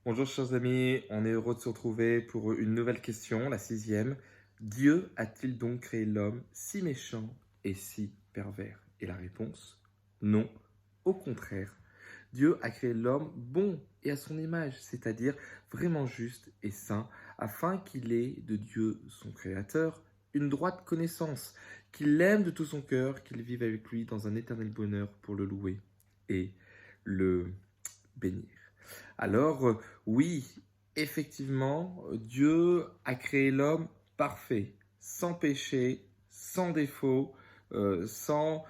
Bonjour chers amis, on est heureux de se retrouver pour une nouvelle question, la 6e. Dieu a-t-il donc créé l'homme si méchant et si pervers? Et la réponse, non. Au contraire, Dieu a créé l'homme bon et à son image, c'est-à-dire vraiment juste et saint, afin qu'il ait de Dieu, son Créateur, une droite connaissance, qu'il l'aime de tout son cœur, qu'il vive avec lui dans un éternel bonheur pour le louer et le bénir. Alors, oui, effectivement, Dieu a créé l'homme parfait, sans péché, sans défaut, sans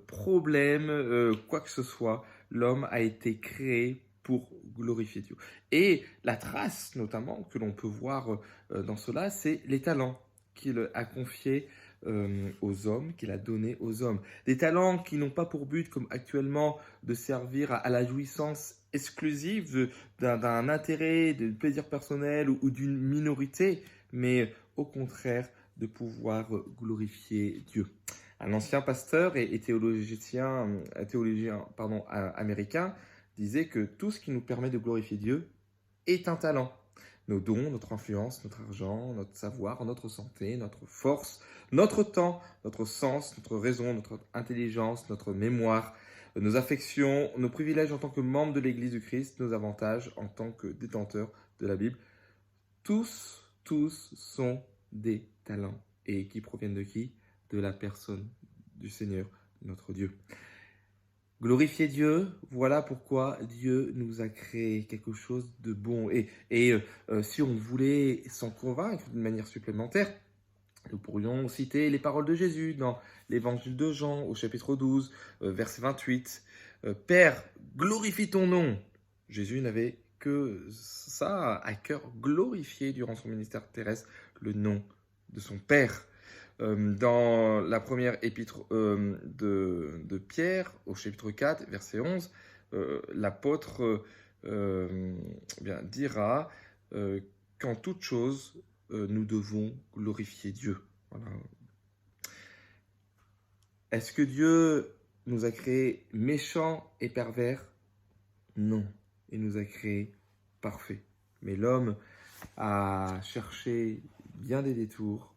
problème, quoi que ce soit. L'homme a été créé pour glorifier Dieu. Et la trace, notamment, que l'on peut voir dans cela, c'est les talents qu'il a confiés aux hommes, qu'il a donnés aux hommes. Des talents qui n'ont pas pour but, comme actuellement, de servir à la jouissance exclusive d'un intérêt, de plaisir personnel ou d'une minorité, mais au contraire de pouvoir glorifier Dieu. Un ancien pasteur et théologien américain disait que tout ce qui nous permet de glorifier Dieu est un talent. Nos dons, notre influence, notre argent, notre savoir, notre santé, notre force, notre temps, notre sens, notre raison, notre intelligence, notre mémoire, nos affections, nos privilèges en tant que membres de l'Église du Christ, nos avantages en tant que détenteurs de la Bible, tous sont des talents. Et qui proviennent de qui? De la personne du Seigneur, notre Dieu. Glorifier Dieu, voilà pourquoi Dieu nous a créé quelque chose de bon. Si on voulait s'en convaincre d'une manière supplémentaire, nous pourrions citer les paroles de Jésus dans l'évangile de Jean au chapitre 12, verset 28. Père, glorifie ton nom. Jésus n'avait que ça à cœur, glorifier durant son ministère terrestre le nom de son Père. Dans la première épître de Pierre, au chapitre 4, verset 11, l'apôtre dira qu'en toute chose, nous devons glorifier Dieu. Voilà. Est-ce que Dieu nous a créés méchants et pervers? Non, il nous a créés parfaits. Mais l'homme a cherché bien des détours.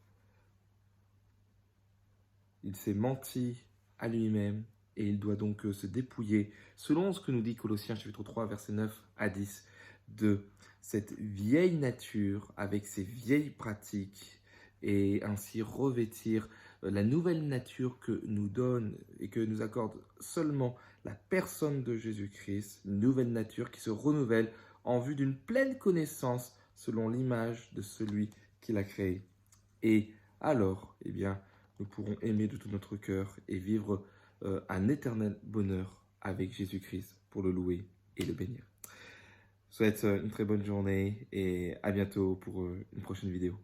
Il s'est menti à lui-même et il doit donc se dépouiller, selon ce que nous dit Colossiens chapitre 3, verset 9 à 10, de cette vieille nature avec ses vieilles pratiques et ainsi revêtir la nouvelle nature que nous donne et que nous accorde seulement la personne de Jésus-Christ, une nouvelle nature qui se renouvelle en vue d'une pleine connaissance selon l'image de celui qui l'a créé. Et alors, eh bien, nous pourrons aimer de tout notre cœur et vivre un éternel bonheur avec Jésus-Christ pour le louer et le bénir. Je vous souhaite une très bonne journée et à bientôt pour une prochaine vidéo.